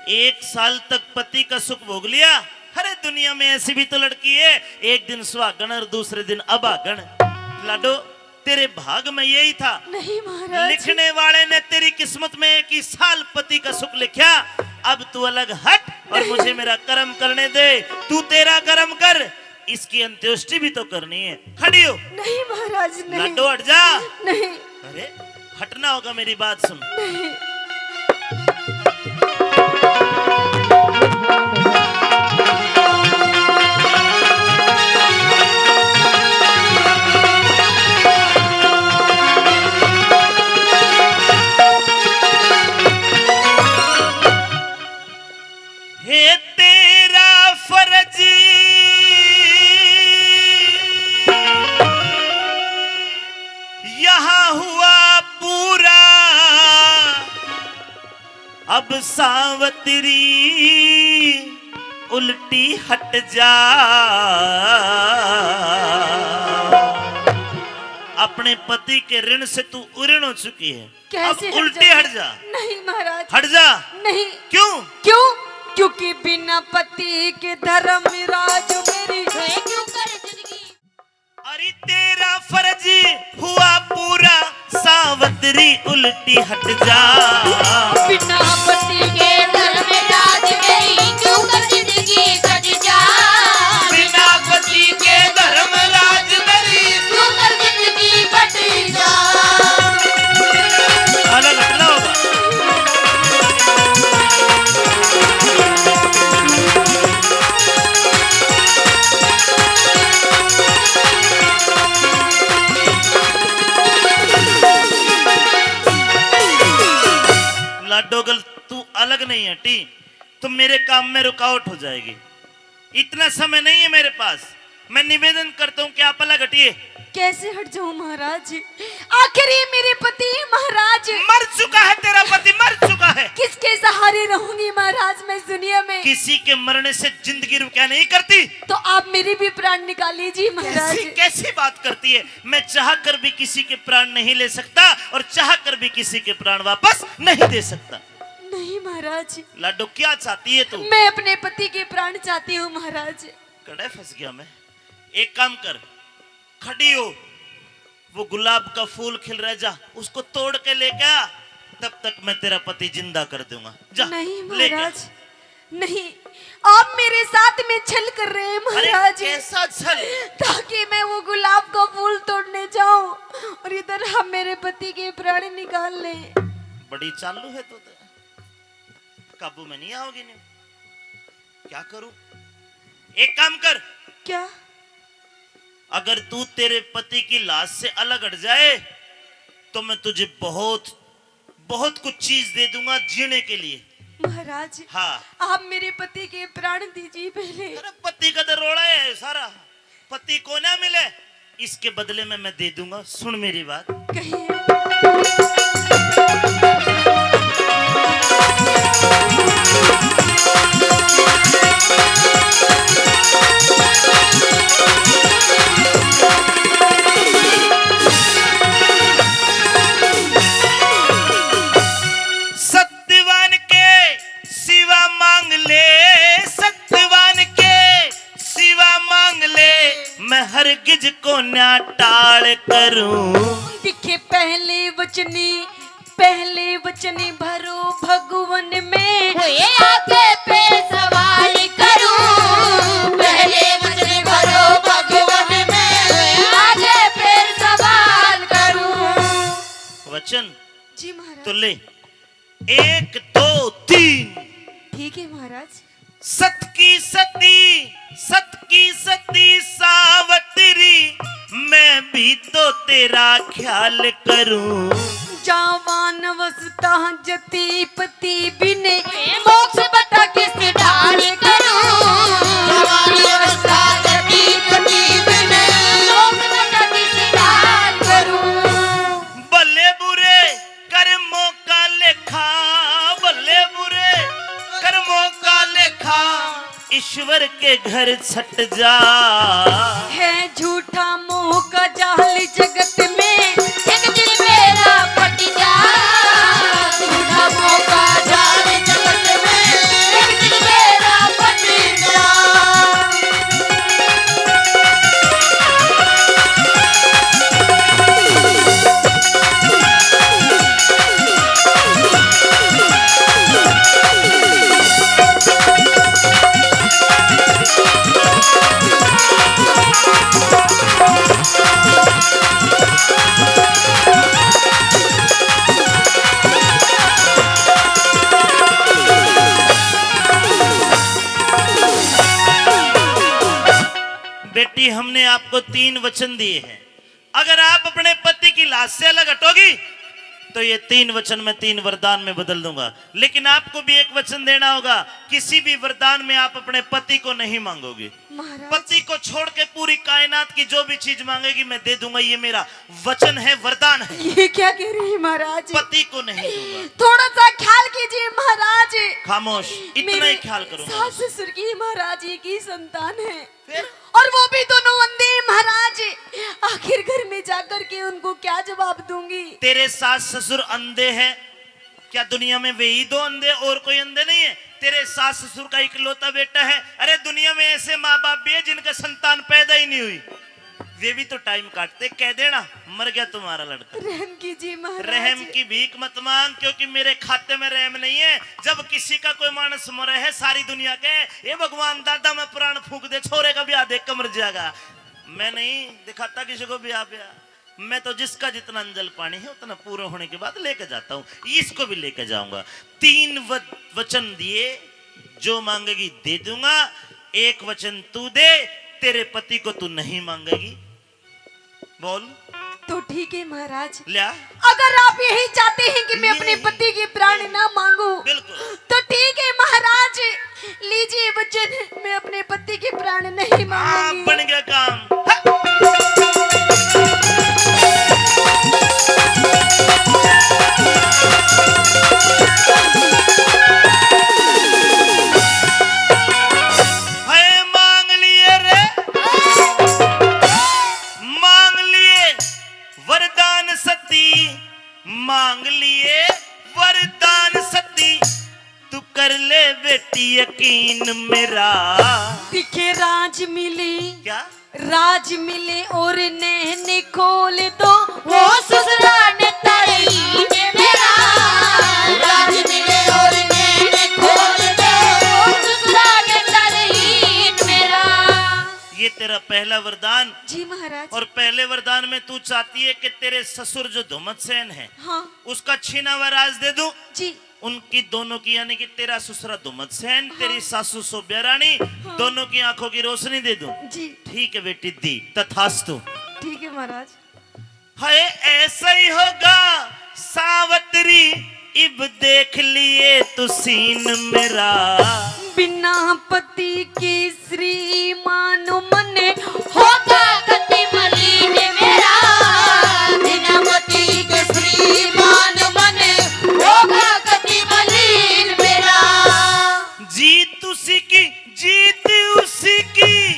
[SPEAKER 5] 1 साल तक पति का सुख भोग लिया। अरे दुनिया में ऐसी भी तो लड़की है, एक दिन सुहागन और दूसरे दिन अभागन। लाडो, तेरे भाग में यही था।
[SPEAKER 2] नहीं महाराज,
[SPEAKER 5] लिखने वाले ने तेरी किस्मत में 1 साल पति का सुख लिखा। अब तू अलग हट और मुझे मेरा कर्म करने दे। तू तेरा कर्म कर, इसकी अंत्येष्टि भी तो करनी है। खड़ी हो।
[SPEAKER 2] नहीं महाराज नहीं।
[SPEAKER 5] लाडो हट जा।
[SPEAKER 2] नहीं
[SPEAKER 5] अरे हटना होगा, मेरी बात सुन।
[SPEAKER 2] नहीं।
[SPEAKER 5] हे तेरा फर्ज यहाँ हुआ पूरा, अब सावित्री उल्टी हट जा। अपने पति के ऋण से तू उऋण हो चुकी है।
[SPEAKER 2] कैसे
[SPEAKER 5] अब
[SPEAKER 2] हट
[SPEAKER 5] उल्टी
[SPEAKER 2] जाऊं?
[SPEAKER 5] हट जा।
[SPEAKER 2] नहीं महाराज,
[SPEAKER 5] हट जा।
[SPEAKER 2] नहीं।
[SPEAKER 5] क्यों?
[SPEAKER 2] क्यों? क्योंकि बिना पति के धर्म राज मेरी
[SPEAKER 3] क्यों कर जिंदगी।
[SPEAKER 5] अरे तेरा फर्ज हुआ पूरा, सावित्री उल्टी हट जा।
[SPEAKER 2] बिना पति
[SPEAKER 3] के धर्म राज मेरी क्यों कर जिंदगी कट जा।
[SPEAKER 4] बिना पति के धर्म राज मेरी
[SPEAKER 3] क्यों कर जिंदगी कट जा।
[SPEAKER 5] अलग हटना होगा। लाडोगल, तू अलग नहीं हटी तो मेरे काम में रुकावट हो जाएगी। इतना समय नहीं है मेरे पास। मैं निवेदन करता हूँ कि आप अलग हटिए।
[SPEAKER 2] कैसे हट जाऊं महाराज? आखिर ये मेरे पति हैं महाराज।
[SPEAKER 5] मर चुका है तेरा पति, मर चुका है।
[SPEAKER 2] किसके सहारे रहूंगी महाराज मैं इस दुनिया में?
[SPEAKER 5] किसी के मरने से जिंदगी रुका नहीं करती।
[SPEAKER 2] तो आप मेरे भी प्राण निकाल लीजिए महाराज।
[SPEAKER 5] कैसी कैसी बात करती है? मैं चाह कर भी किसी के प्राण नहीं ले सकता और चाह कर भी किसी के प्राण वापस नहीं दे सकता।
[SPEAKER 2] नहीं महाराज,
[SPEAKER 5] लाडो, क्या चाहती है तू?
[SPEAKER 2] मैं अपने पति के प्राण चाहती हूँ महाराज।
[SPEAKER 5] कड़े फंस गया मैं। एक काम कर, खड़ी हो, वो गुलाब का फूल खिल रहा है, जा उसको तोड़ के लेके आ। तब तक मैं तेरा पति जिंदा कर दूंगा। जा
[SPEAKER 2] नहीं
[SPEAKER 5] लेके आ।
[SPEAKER 2] महाराज, नहीं। आप मेरे साथ में छल कर रहे हैं
[SPEAKER 5] अरे
[SPEAKER 2] महाराज,
[SPEAKER 5] कैसा छल?
[SPEAKER 2] ताकि मैं वो गुलाब का फूल तोड़ने जाऊं और इधर हम मेरे पति के प्राण निकाल लें।
[SPEAKER 5] बड़ी चालू है तो काबू में नहीं आओगी नहीं। क्या करूं? एक काम कर,
[SPEAKER 2] क्या?
[SPEAKER 5] अगर तू तेरे पति की लाश से अलग हट जाए तो मैं तुझे बहुत बहुत कुछ चीज दे दूंगा जीने के लिए।
[SPEAKER 2] महाराज,
[SPEAKER 5] हाँ।
[SPEAKER 2] आप मेरे पति के प्राण दीजिए पहले।
[SPEAKER 5] अरे पति का तो रोड़ा है सारा, पति को ना मिले इसके बदले में मैं दे दूंगा। सुन मेरी बात।
[SPEAKER 2] कहिए।
[SPEAKER 5] सत्यवान के सिवा मांग ले, सत्यवान के सिवा मांग ले, मैं हरगिज को ना टाल करूं।
[SPEAKER 2] दिखे पहले वचनी भरो भगवन में।
[SPEAKER 3] हुए आगे पे सवाल करूं, पहले वचन भरो भगवन में, हुए आगे पे सवाल करूं।
[SPEAKER 5] वचन
[SPEAKER 2] जी महाराज।
[SPEAKER 5] तो ले, 1 2 3।
[SPEAKER 2] ठीक है महाराज।
[SPEAKER 5] सत की सती सावत्री, मैं भी तो तेरा ख्याल करूं।
[SPEAKER 2] जावान वसता जति पति बिने,
[SPEAKER 3] मोक्ष बता किस ढाल करूं, जवानी अवस्था जति पति बिने, मोक्ष बता किस ढाल करूं।
[SPEAKER 5] भले बुरे कर्मों का लेखा, भले बुरे कर्मों का लेखा, ईश्वर के घर छट जा।
[SPEAKER 2] है झूठा मोह का जाल जगत में,
[SPEAKER 3] एक दिन मेरा पट जा, झूठा मौका जाल जगत में, एक दिन मेरा पट जा।
[SPEAKER 5] बेटी, हमने आपको 3 वचन दिए हैं। अगर आप अपने पति की लाश से अलग हटोगी तो ये 3 वचन मैं 3 वरदान में बदल दूंगा। लेकिन आपको भी एक वचन देना होगा, किसी भी वरदान में आप अपने पति को नहीं मांगोगे।
[SPEAKER 2] महाराज।
[SPEAKER 5] पति को छोड़ के पूरी कायनात की जो भी चीज मांगेगी मैं दे दूंगा। ये मेरा वचन है, वरदान है।
[SPEAKER 2] ये क्या कह रही है महाराज?
[SPEAKER 5] पति को नहीं दूंगा।
[SPEAKER 2] थोड़ा सा ख्याल कीजिए महाराज।
[SPEAKER 5] खामोश, इतना ही ख्याल करूंगा।
[SPEAKER 2] सास ससुर की महाराज एक ही संतान है,
[SPEAKER 5] फिर?
[SPEAKER 2] और वो भी दोनों अंधे हैं महाराज। आखिर घर में जाकर के उनको क्या जवाब दूंगी?
[SPEAKER 5] तेरे सास ससुर अंधे हैं क्या? दुनिया में वे ही 2 अंधे, और कोई अंधे नहीं है? तेरे सास ससुर का इकलौता बेटा है। अरे दुनिया में ऐसे माँ बाप भी है जिनका संतान पैदा ही नहीं हुई, वे भी तो टाइम काटते। कह देना मर गया तुम्हारा लड़का।
[SPEAKER 2] रहम कीजिए महाराज।
[SPEAKER 5] रहम की भीख मत मांग, क्योंकि मेरे खाते में रहम नहीं है। जब किसी का कोई मानस मरे है सारी दुनिया के, ये भगवान दादा मैं प्राण फूंक दे, छोरे का ब्याह देख कर मर जाएगा। मैं नहीं दिखाता किसी को ब्याह। मैं तो जिसका जितना अंजल पानी है उतना पूरा होने के बाद लेके जाता हूँ। इसको भी लेके जाऊंगा। 3 वचन दिए, जो मांगेगी दे दूंगा। 1 वचन तू दे, तेरे पति को तू नहीं मांगेगी। बोल।
[SPEAKER 2] तो ठीक है महाराज।
[SPEAKER 5] लिया।
[SPEAKER 2] अगर आप यही चाहते हैं कि मैं अपने पति के प्राण ना मांगू,
[SPEAKER 5] बिल्कुल।
[SPEAKER 2] तो ठीक है महाराज, लीजिए वचन, मैं अपने पति के प्राण नहीं मांगूंगी।
[SPEAKER 5] बन गया काम। मांग लिए रे, मांग लिए वरदान सती, मांग लिए वरदान सती, तू कर ले बेटी यकीन मेरा।
[SPEAKER 2] दिखे राज मिले,
[SPEAKER 5] क्या?
[SPEAKER 2] राज मिले और नैन खोल दो,
[SPEAKER 3] वो ससुराल ताई मेरा, राज मिले और नैन खोल दे, वो ससुराल ताई मेरा।
[SPEAKER 5] ये तेरा पहला वरदान।
[SPEAKER 2] जी महाराज।
[SPEAKER 5] और पहले वरदान में तू चाहती है कि तेरे ससुर जो धुमत सेन है,
[SPEAKER 2] हाँ
[SPEAKER 5] उसका छीना हुआ राज दे दूं।
[SPEAKER 2] जी।
[SPEAKER 5] उनकी दोनों की यानी कि तेरा ससुरा दुमत सेन तेरी सासू सोब्या रानी दोनों की आंखों की रोशनी दे दूं।
[SPEAKER 2] जी
[SPEAKER 5] ठीक है बेटी दी तथास्तु।
[SPEAKER 2] ठीक है महाराज।
[SPEAKER 5] हाय ऐसा ही होगा सावत्री इब देख लिए तू सीन मेरा।
[SPEAKER 2] बिना पति की श्रीमान मने
[SPEAKER 3] होगा कति मलिन मेरा, बिना पति के श्रीमान मने होगा कति मलिन मेरा।
[SPEAKER 5] जीत उसी की जीत उसी की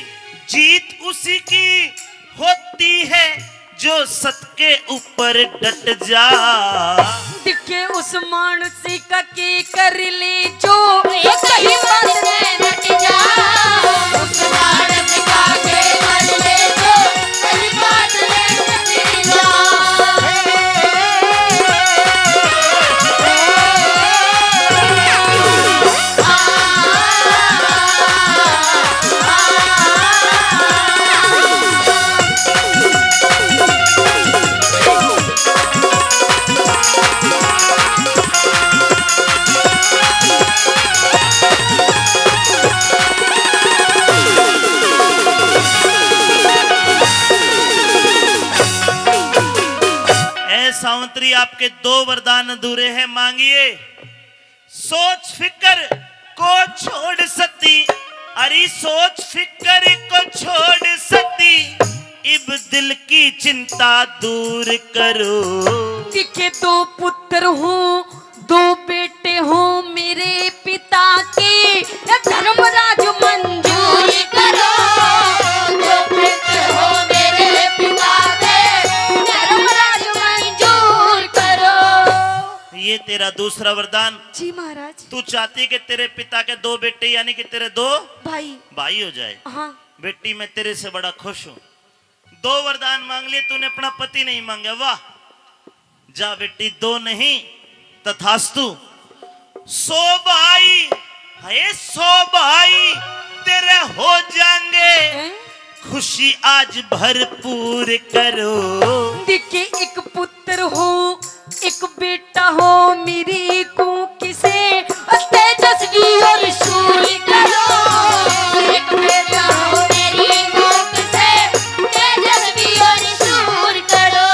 [SPEAKER 5] जीत उसी की होती है जो सत के ऊपर डट जा।
[SPEAKER 2] दिखे उस मानसी का के कर ले जो
[SPEAKER 3] एक ही बात में रट जा, उस मानस का के कर ले जो कई बात में रट जा।
[SPEAKER 5] सावंतरी आपके दो वरदान अधूरे हैं मांगिए। सोच फिक्र को छोड़ सकती अरे सोच फिक्र को छोड़ सकती इब दिल की चिंता दूर करो।
[SPEAKER 2] दिखे दो पुत्र हो दो बेटे हो मेरे पिता के धर्मराज मंजूर
[SPEAKER 3] करो, दो पुत्र हो मेरे पिता के धर्मराज मंजूर करो।
[SPEAKER 5] ये तेरा दूसरा वरदान।
[SPEAKER 2] जी महाराज।
[SPEAKER 5] तू चाहती कि तेरे पिता के दो बेटे यानी कि तेरे दो
[SPEAKER 2] भाई
[SPEAKER 5] भाई हो जाए।
[SPEAKER 2] हाँ
[SPEAKER 5] बेटी मैं तेरे से बड़ा खुश हूँ। दो वरदान मांग लिए तूने अपना पति नहीं मांगा। वाह जा बेटी दो नहीं तथास्तु। 100 भाई है 100 भाई तेरे हो जाएंगे खुशी आज भरपूर करो।
[SPEAKER 2] दिखे एक पुत्र हो एक बेटा हो मेरी को किसे तेजस्वी और शूरी
[SPEAKER 3] करो, एक बेटा हो मेरी कोख से तेजस्वी और शूर करो।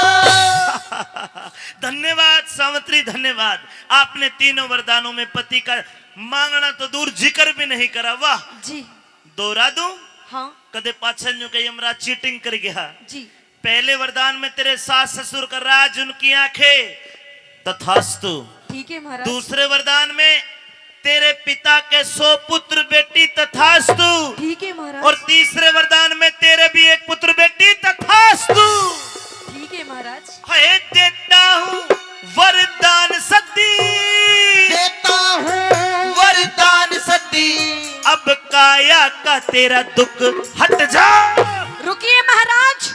[SPEAKER 5] धन्यवाद सावित्री धन्यवाद। आपने तीनों वरदानों में पति का मांगना तो दूर जिक्र भी नहीं करा। वाह
[SPEAKER 2] जी
[SPEAKER 5] दोहरा दूं
[SPEAKER 2] हाँ
[SPEAKER 5] कदे पाछन के यमराज चीटिंग कर गया।
[SPEAKER 2] जी
[SPEAKER 5] पहले वरदान में तेरे सास ससुर का राज उनकी आंखें तथास्तु।
[SPEAKER 2] ठीक है महाराज।
[SPEAKER 5] दूसरे वरदान में तेरे पिता के 100 पुत्र बेटी तथास्तु।
[SPEAKER 2] ठीक है महाराज।
[SPEAKER 5] और तीसरे वरदान में तेरे भी एक पुत्र बेटी तथास्तु।
[SPEAKER 2] ठीक है महाराज।
[SPEAKER 5] है देता हूँ वरदान सती
[SPEAKER 4] देता हूँ वरदान सती
[SPEAKER 5] अब काया का तेरा दुख हट जा।
[SPEAKER 2] रुकिए महाराज।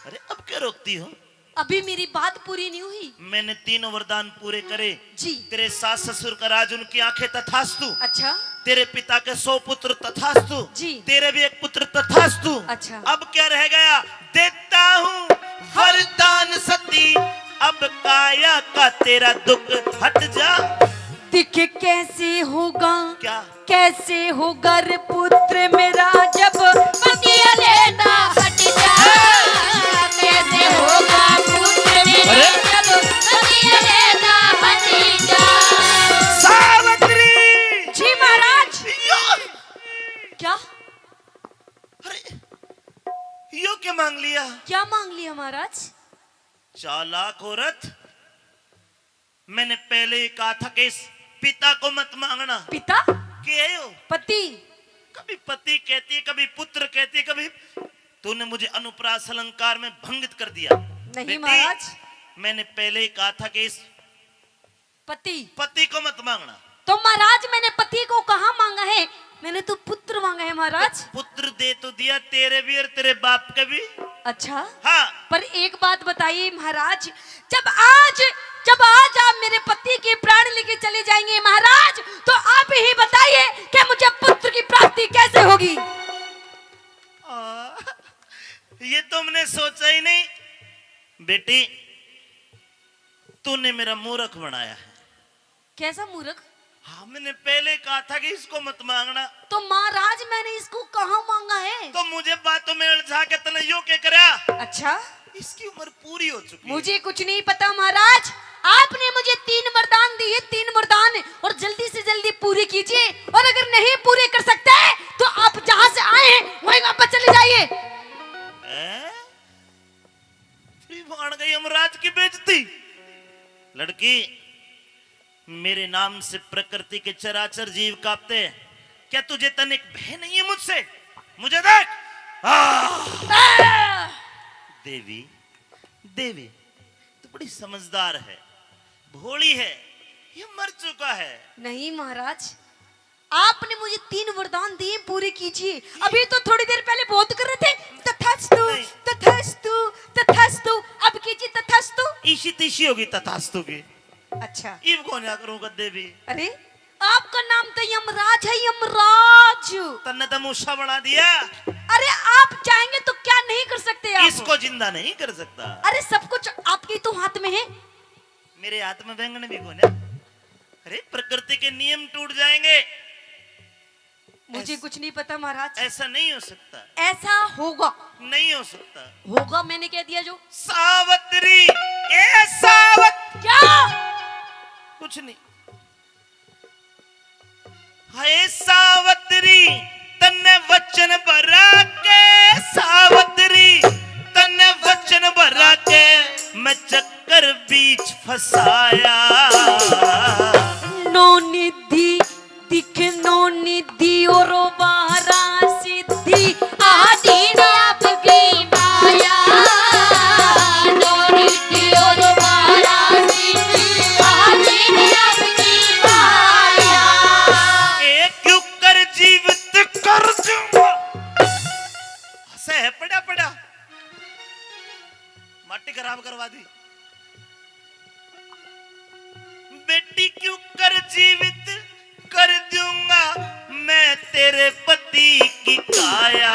[SPEAKER 5] अरे अब क्या रोकती हो?
[SPEAKER 2] अभी मेरी बात पूरी नहीं हुई।
[SPEAKER 5] मैंने तीनों वरदान पूरे करे।
[SPEAKER 2] जी
[SPEAKER 5] तेरे सास ससुर का राज उनकी आंखें तथास्तु।
[SPEAKER 2] अच्छा
[SPEAKER 5] तेरे पिता के 100 पुत्र तथास्तु।
[SPEAKER 2] जी।
[SPEAKER 5] तेरे भी एक पुत्र तथास्तु।
[SPEAKER 2] अच्छा।
[SPEAKER 5] अब क्या रह गया? देता हूँ वरदान सती अब काया का तेरा दुख हट जा।
[SPEAKER 2] दिखे कैसे होगा
[SPEAKER 5] क्या
[SPEAKER 2] कैसे होगा रे पुत्र मेरा जब
[SPEAKER 3] पतिया लेता हट जा, कैसे होगा पुत्र मेरे जब पतिया लेता हट जा।
[SPEAKER 5] सावित्री।
[SPEAKER 2] जी महाराज। क्या
[SPEAKER 5] अरे यो क्या मांग लिया?
[SPEAKER 2] क्या मांग लिया महाराज?
[SPEAKER 5] चालाक औरत। मैंने पहले ही कहा था कि इस पिता को मत मांगना।
[SPEAKER 2] पिता
[SPEAKER 5] के हो?
[SPEAKER 2] पति
[SPEAKER 5] कभी पति कहती है कभी पुत्र कहती है कभी। तूने मुझे अनुप्रास अलंकार में भंगित कर दिया।
[SPEAKER 2] नहीं
[SPEAKER 5] बेटी,
[SPEAKER 2] महाराज।
[SPEAKER 5] मैंने पहले ही कहा था कि इस
[SPEAKER 2] पति
[SPEAKER 5] पति को मत मांगना।
[SPEAKER 2] तो महाराज मैंने पति को कहाँ मांगा है? मैंने तो पुत्र मांगा है महाराज।
[SPEAKER 5] पुत्र दे तो दिया तेरे भी और तेरे बाप के भी।
[SPEAKER 2] अच्छा
[SPEAKER 5] हाँ
[SPEAKER 2] पर एक बात बताइए महाराज, जब आज आप मेरे पति के प्राण लेके चले जाएंगे महाराज, तो आप ही बताइए कि मुझे पुत्र की प्राप्ति कैसे होगी?
[SPEAKER 5] ये तुमने सोचा ही नहीं। बेटी तूने मेरा मूर्ख बनाया है।
[SPEAKER 2] कैसा मूर्ख?
[SPEAKER 5] हमने पहले कहा था कि इसको मत मांगना,
[SPEAKER 2] तो महाराज मैंने इसको कहाँ मांगा है?
[SPEAKER 5] तो मुझे बातों में उलझा के तने यो के करया।
[SPEAKER 2] अच्छा,
[SPEAKER 5] इसकी उम्र पूरी हो चुकी है।
[SPEAKER 2] मुझे कुछ नहीं पता महाराज। आपने मुझे 3 वरदान दिए, 3 वरदान, और जल्दी से जल्दी पूरे कीजिए, और अगर नहीं पूरे कर सकते तो आप जहाँ से आए हैं वहीं वापस चले जाइए।
[SPEAKER 5] फिर भाड़ गई यमराज की बेइज्जती। लड़की, मेरे नाम से प्रकृति के चराचर जीव कांपते हैं। क्या तुझे तनिक भय नहीं है मुझसे? मुझे देख। देवी, देवी तू बड़ी समझदार है, भोली है, ये मर चुका है।
[SPEAKER 2] नहीं महाराज, आपने मुझे 3 वरदान दिए, पूरे कीजिए। अभी तो थोड़ी देर पहले बहुत कर रहे थे तथास्तु
[SPEAKER 5] नहीं।
[SPEAKER 2] तथास्तु तथास्तु, अब कीजिए तथास्तु।
[SPEAKER 5] ईशी तीशी होगी तथास्तु की।
[SPEAKER 2] अच्छा,
[SPEAKER 5] इब कौन या करूंगा देवी?
[SPEAKER 2] अरे आपका नाम तो यमराज है, यमराज।
[SPEAKER 5] तन्ने तो मूसा बना दिया।
[SPEAKER 2] अरे आप चाहेंगे तो क्या नहीं कर सकते आप?
[SPEAKER 5] इसको जिंदा नहीं कर सकता।
[SPEAKER 2] अरे सब कुछ आपके तो हाथ में है।
[SPEAKER 5] मेरे हाथ में बैंगन भी कौन है? अरे प्रकृति के नियम टूट जाएंगे।
[SPEAKER 2] मुझे कुछ नहीं पता महाराज।
[SPEAKER 5] ऐसा नहीं हो सकता,
[SPEAKER 2] ऐसा होगा,
[SPEAKER 5] नहीं हो सकता।
[SPEAKER 2] होगा मैंने कह दिया जो।
[SPEAKER 5] सावत्री, ए सावत,
[SPEAKER 2] क्या?
[SPEAKER 5] कुछ नहीं। हाय सावत्री, तन्ने वचन भरा के, सावत्री तन्ने वचन भरा के, मैं चक्कर बीच फंसाया।
[SPEAKER 2] नो निधि दिखे, नो निधि और बारा सिद्धि,
[SPEAKER 3] आदीन आपकी माया, नौनिधि और बारा सिद्धि, आदीन आपकी माया।
[SPEAKER 5] एक क्यों कर जीवित कर दूंगा। हंसे है पड़ा पड़ा, माटी खराब करवा दी। बेटी क्यों कर जीवित कर दूंगा मैं तेरे पति की काया।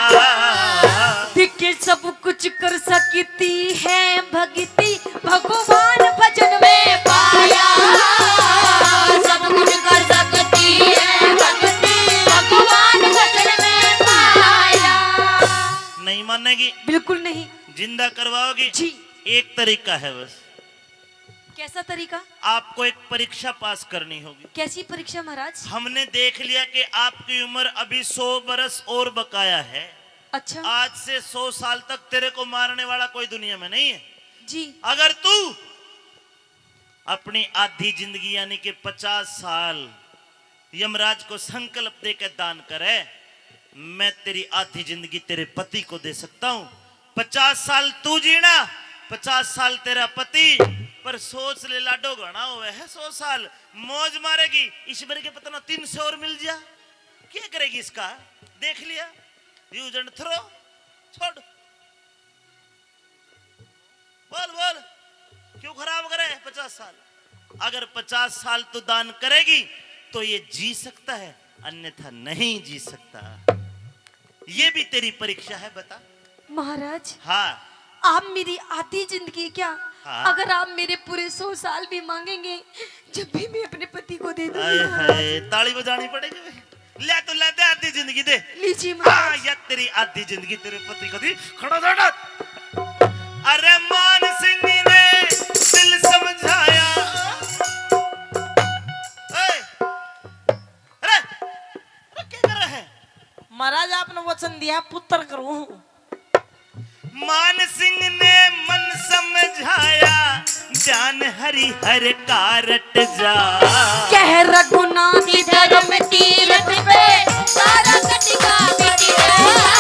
[SPEAKER 2] दिखे सब कुछ कर सकती है भक्ति, भगवान भजन में
[SPEAKER 3] पाया, सब कुछ कर सकती है भक्ति, भगवान भजन में पाया।
[SPEAKER 5] नहीं मानेगी?
[SPEAKER 2] बिल्कुल नहीं।
[SPEAKER 5] जिंदा करवाओगी?
[SPEAKER 2] जी।
[SPEAKER 5] एक तरीका है बस।
[SPEAKER 2] कैसा तरीका?
[SPEAKER 5] आपको एक परीक्षा पास करनी होगी।
[SPEAKER 2] कैसी परीक्षा महाराज?
[SPEAKER 5] हमने देख लिया कि आपकी उम्र अभी 100 बरस और बकाया है।
[SPEAKER 2] अच्छा
[SPEAKER 5] आज से 100 साल तक तेरे को मारने वाला कोई दुनिया में नहीं है।
[SPEAKER 2] जी।
[SPEAKER 5] अगर तू अपनी आधी जिंदगी यानी कि 50 साल यमराज को संकल्प देकर दान करे, मैं तेरी आधी जिंदगी तेरे पति को दे सकता हूं। 50 साल तू जीना, 50 साल तेरा पति। पर सोच ले लाडो घना हुए है 100 साल, मौज मारेगी। ईश्वर के पता ना 300 और मिल जा, क्या करेगी इसका? देख लिया, यूज एंड थ्रो, छोड़। बोल बोल, क्यों खराब करे 50 साल? अगर 50 साल तू दान करेगी तो ये जी सकता है, अन्यथा नहीं जी सकता। ये भी तेरी परीक्षा है, बता।
[SPEAKER 2] महाराज
[SPEAKER 5] हाँ,
[SPEAKER 2] आप मेरी आधी जिंदगी क्या,
[SPEAKER 5] हाँ?
[SPEAKER 2] अगर आप मेरे पूरे 100 साल भी मांगेंगे, जब भी मैं अपने पति को दे
[SPEAKER 5] आए
[SPEAKER 2] दूंगी।
[SPEAKER 5] हाय, ताली बजानी पड़ेगी। ले तो ले दे, आधी जिंदगी दे।
[SPEAKER 2] लीजिए
[SPEAKER 5] हाँ,
[SPEAKER 2] महाराज।
[SPEAKER 5] या तेरी आधी जिंदगी तेरे पति को दी। खड़ा खड़ा। अरे मान सिंह ने दिल समझाया। अरे क्या कर रहा है?
[SPEAKER 1] महाराज आपने वचन दिया पुत्र करूं।
[SPEAKER 5] मान सिंह ने मन समझाया, जान हरि हर कारट जा।
[SPEAKER 2] कह रघुनाथ
[SPEAKER 3] धर्म तीरथ पे सारा कटिका मिट गया।